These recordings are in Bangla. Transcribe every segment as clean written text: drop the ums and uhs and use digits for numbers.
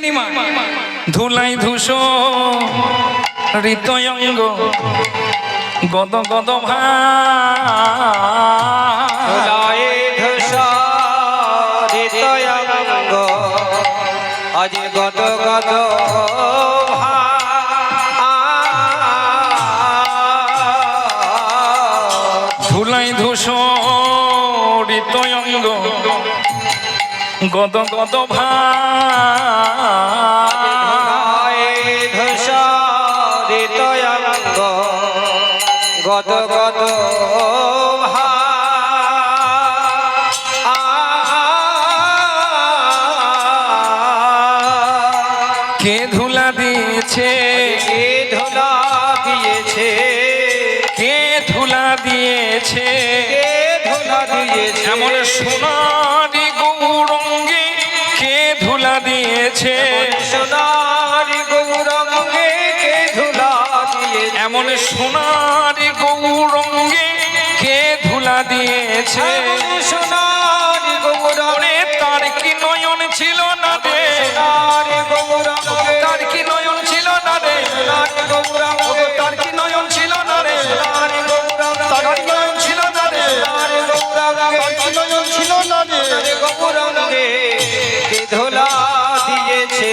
নিমা ধুলাই ধূস ঋতয়ঙ্গ গদ গদ ধুলাই ধূস ঋতয়ঙ্গ আজ গদ গদ ধুলাই ধূস ঋতয়ঙ্গ গদ গদ ধূস ঋতয়ঙ্গ গদ গদ কে ধুলা দিয়েছে কে ধুলা দিয়েছে কে ধুলা দিয়েছে কে ধুলা দিয়েছে এমন সোনারি গৌরঙ্গে কে ধুলা দিয়েছে সোনারি গৌরঙ্গে কে ধুলা দিয়েছে এমন সোনারি গৌরঙ্গে কে ধুলা দিয়েছে সোনারি গৌরঙ্গে তার কি নয়ন ছিল না রে সোনারি গৌরঙ্গে তার কি নয়ন ছিল না রে সোনারি গৌরঙ্গে তার কি নয়ন ছিল না রে সোনারি গৌরঙ্গে তার কি নয়ন ছিল না রে সোনারি গৌরঙ্গে তার কি নয়ন ছিল না রে সোনারি গৌরঙ্গে কে ধুলা দিয়েছে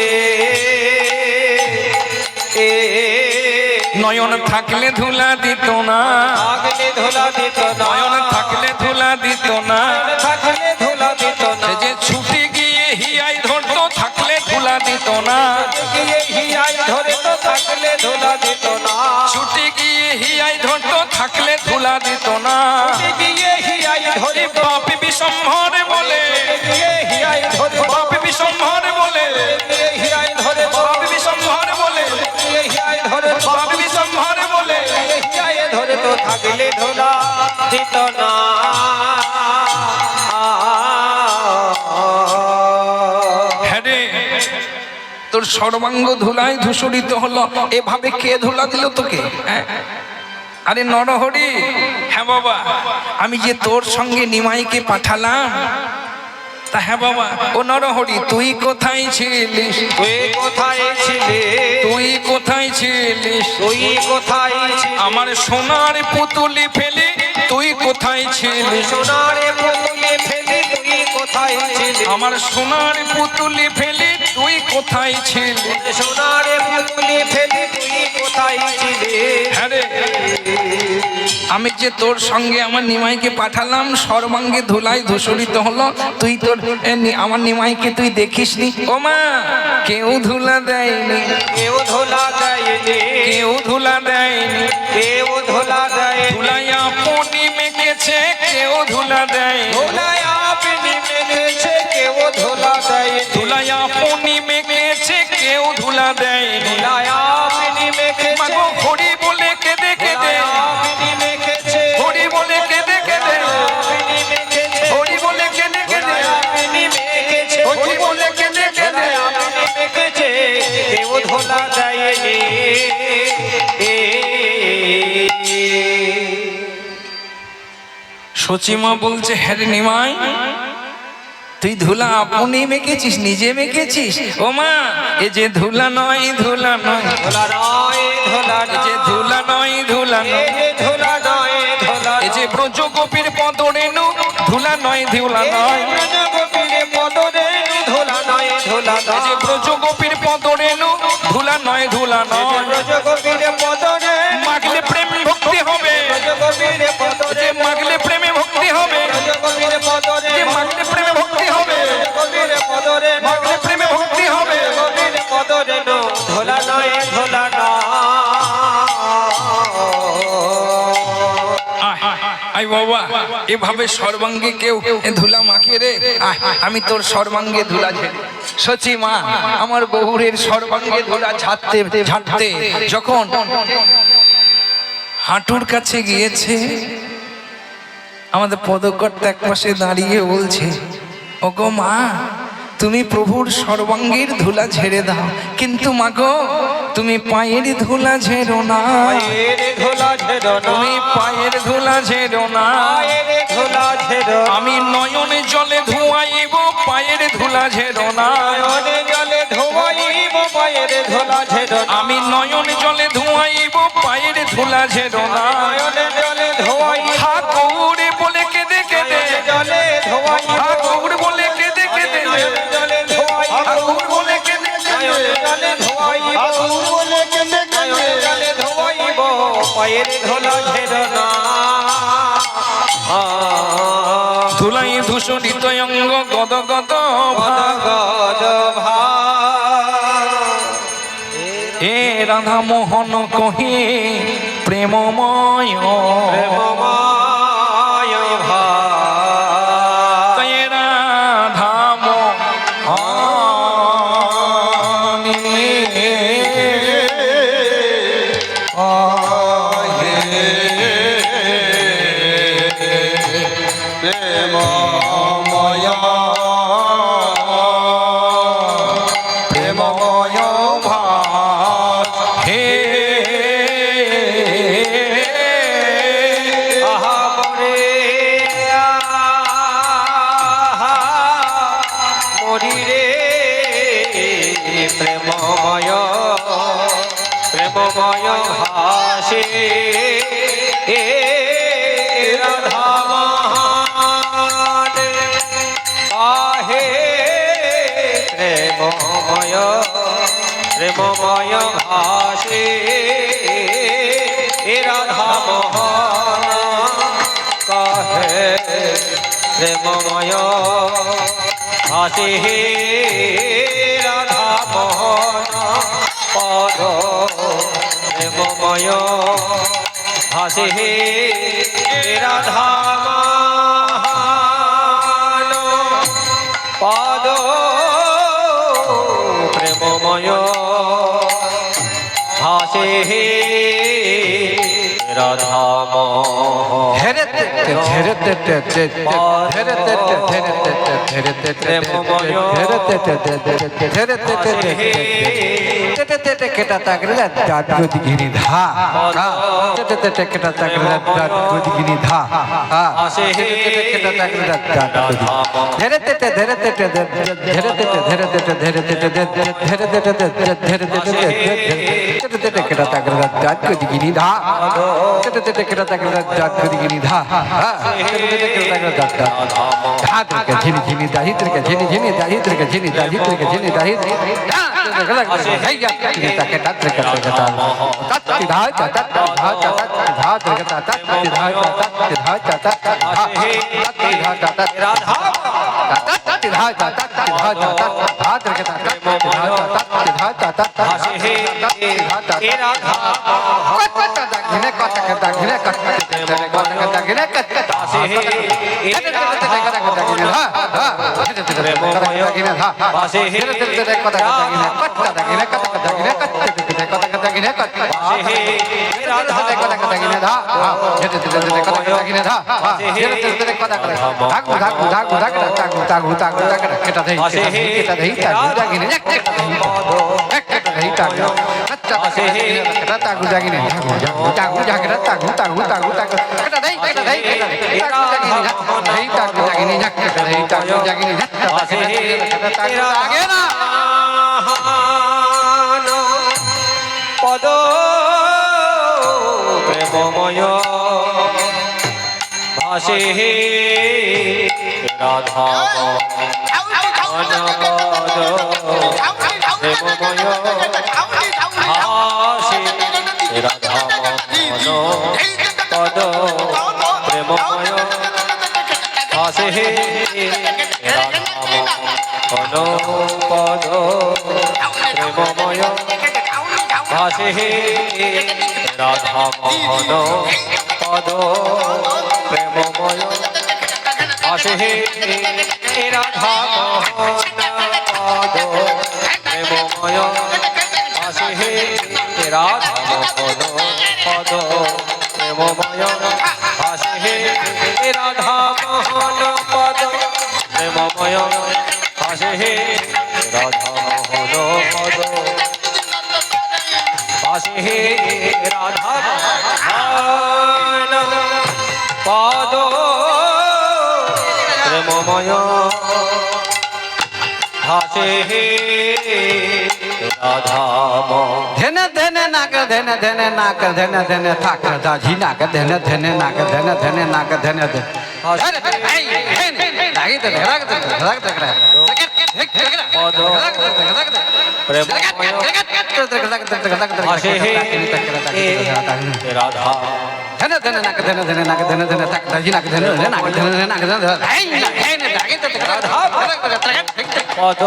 নয়ন থাকলে ধুলা দিত না থাকলে ধুলা দিত না নয়ন থাকলে ধুলা দিত না থাকলে ধুলা দিত না সে যে ছুটে গিয়ে হিয়াই ধরতো থাকলে ধুলা দিত না গিয়ে হিয়াই ধরে তো থাকলে ধুলা দিত না ছুটে গিয়ে হিয়াই ধরতো থাকলে ধুলা দিত না গিয়ে হিয়াই ধরে বাপি বিসম্ভর বলে গিয়ে হিয়াই ধরে বাপি বিসম্ভর বলে গিয়ে হিয়াই ধরে বাপি বিসম্ভর বলে গিয়ে হিয়াই ধরে বাপি বিসম্ভর বলে হিয়াই ধরে তো থাকলে ধুলা দিত না হ্যাঁ রে তোর সর্বাঙ্গ ধুলায় ধূসরিত হলো এভাবে কে ধুলা দিল তোকে হ্যাঁ? আরে নরহরি হ্যাঁ বাবা আমি যে তোর সঙ্গে নিমাইকে পাঠালাম তা হ্যাঁ বাবা ও নরহরি তুই কোথায় ছিলিস তুই কোথায় ছিলে তুই কোথায় ছিলিস তুই কোথায় ছিলে আমার সোনার পুতুলি ফেলে তুই কোথায় ছিলিস সোনারে পুতুলে ফেলে তুই কোথায় ছিলে আমার সোনার পুতুলি ফেলে তুই কোথায় ছিলিস সোনারে পুতুলে ফেলে তুই কোথায় ছিলে হ্যাঁ রে আমি যে তোর সঙ্গে আমার নিমাইকে পাঠালাম সর্বাঙ্গে ধুলায় ধূসরিত হলো তুই তোর আমার নিমাইকে তুই দেখিসনি ও মা কেউ ধুলা দেয়নি কেউ ধোলা দেয়নি কেউ ধুলা দেয়নি কেউ ধোলা দেয় ধুলাই আপনি মেখেছে কেউ ধুলা দেয় ধোলায় আপনি মেখেছে কেউ ধোলা দেয় ধুলাই আপনি মেখেছে কেউ ধুলা দেয় ধোলায় আপনি মেখেছে মাগো হরি বলে কেঁদে কেঁদে আপনি মেখেছে হরি বলে কেঁদে কেঁদে আপনি মেখেছে হরি বলে কেঁদে কেঁদে আপনি মেখেছে হরি বলে কেঁদে কেঁদে আপনি মেখেছে কেউ ধোলা দেয়নি সচিমা বলছে হ্যাঁ রে নিমাই তুই ধুলা আপনি মেখেছিস নিজে মেখেছিস ও মা এ যে ধুলা নয় ধুলা নয় ধোলা নয় ধোলা এ যে ধুলা নয় ধুলা নয় ধোলা নয় ধোলা এ যে ব্রজ গোপীর পদরেণু ধুলা নয় ধুলা নয় গোপীরে পদরে ধোলা নয় ধোলা এ যে ব্রজ গোপীর পদরেণু ধুলা নয় ধুলা নয় গোপীরে পদরে মাগলে প্রেম ভক্তি হবে গোপীরে পদরে যে মাগলে প্রেমে ভক্তি হবে গোপীরে পদরে যে মাগলে প্রেমে ভক্তি হবে গোপীরে পদরে মাগলে প্রেমে ভক্তি হবে গোপীরে পদরে ধোলা নয় ধোলা আই বাবা এভাবে সর্বাঙ্গে কেউ ধুলা মাখে রে আমি তোর সর্বাঙ্গে ধুলা ঝেড়ে সচি মা আমার বহুরের সর্বাঙ্গে ধুলা ঝাড়তে ঝাড়তে যখন হাঁটুর কাছে গিয়েছে আমাদের পদকর্তা এক পাশে দাঁড়িয়ে বলছে ওগো মা তুমি প্রভুর সর্বাঙ্গের ধুলা ঝেড়ে দাও কিন্তু মাগো তুমি পায়ের ধুলা ঝেড়ো না তুমি পায়ের ধুলা ঝেড়ো না আমি নয়নে জলে ধোয়াইব পায়ের ধুলা ঝেড়ো না জলে ধোয়াই ধুলা ঝেড়ো না নয়নে জলে ধোয়াই ঠাকুর বলে কেঁদে কেঁদে জলে ধোয়াই ঠাকুর বলে কেঁদে কেঁদে জলে ধোয়াই ঠাকুর বলে কেঁদে কেঁদে জলে ধোয়াই জলে ধোয়াইব পায়ের ধোলা ঝেড়ো না ধুলাই ধূসরিত অঙ্গ গদ গদ গদ হে রাধা মোহন কহে প্রেমময় প্রেমময় হে রাধা মোহন হে আহা মরে মরি রে প্রেমময় প্রেমময় ভাসে রাধা মহান কাহে প্রেমময় প্রেমময় ভাসে রাধা মোহন কাহে প্রেমময় ভাসে রাধা মোহন পদ প্রেমময় ভাসে রাধা মোহন পদ প্রেমময় ভাসে রাধা মোহন পদ প্রেমময় ভাসে রাধা মোহন পদ প্রেমময় ভাসে রাধা মোহন পদ প্রেমময় ভাসে রাধা মোহন পদ প্রেমময় ভাসে রাধা মোহন পদ প্রেমময় ভাসে রাধা মোহন পদ প্রেমময় ভাসে রাধা মোহন পদ প্রেমময় ভাসে রাধা মোহন পদ প্রেমময় ভাসে রাধা মোহন পদ ভাসে রাধা মোহন পদ প্রেমময় ভাসে রাধা মোহন ধেনে ধেনে নাগ ধেনে ধেনে ধেনে নাক ধেনে ধেনে থাক দাঝি নাক ধেনে ধেনে নাক ধেনে ধেনে নাক ধেনে ধেনে হাসে হে রাধা ধেনে ধেনে নাক ধেনে ধেনে নাক ধেনে ধেনে থাক দাঝি নাক ধেনে ধেনে নাক ধেনে ধেনে নাক ধেনে ধেনে পদ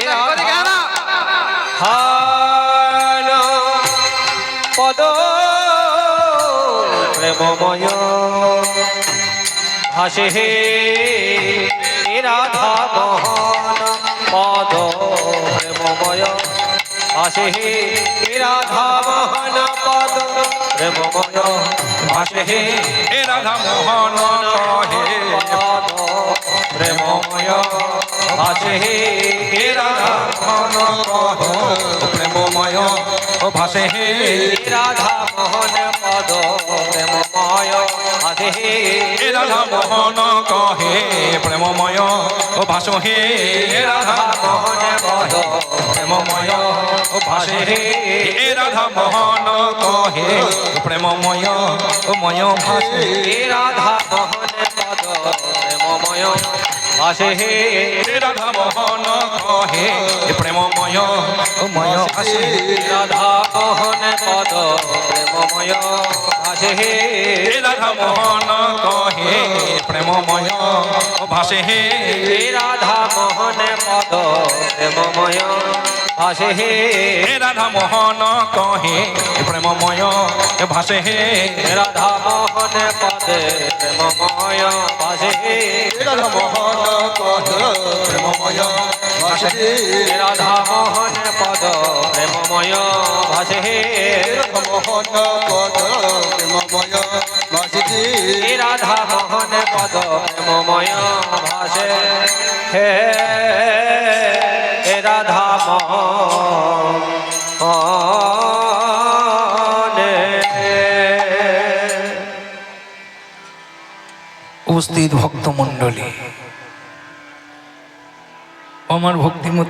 রাধা হালো পদ প্রেমময় হাসে হে রাধা মোহন পদ প্রেমময় হাসে হে রাধা মোহন পদ প্রেমময় হাসে হে রাধা মোহন কহে পদ প্রেমময় হাসে হে রাধা মোহন কহে প্রেমময় ভাসে হে রাধা মোহন পদ প্রেমময় হাসে হে রাধা মোহন কহে প্রেমময় ভাস হে রাধা মোহন পদ প্রেমময় ভাসে হে রাধা মোহন কহে প্রেমময় ময় ভাসে রাধা মোহন পদ প্রেমময় হাসে হে রাধা মোহন কহে প্রেমময় ময় ভাসে রাধা মোহন পদ প্রেমময় হাসে হে রাধা মোহন কহে প্রেমময় ভাসে হে রাধা মোহন পদ প্রেমময় হাসে হে রাধা মোহন কহে প্রেমময় ভাসে হে রাধা মোহন পদ প্রেমময় হাসে হে রাধা মোহন পদ প্রেমময় ভাসে হে রাধা মোহন পদ প্রেমময় ভাসে হে রাধা মোহন পদ প্রেমময় ভাসে হে রাধা মোহন পদ প্রেমময় ভাসে হে রাধা মোহন উপস্থিত ভক্তমণ্ডলী আমার ভক্তিমতী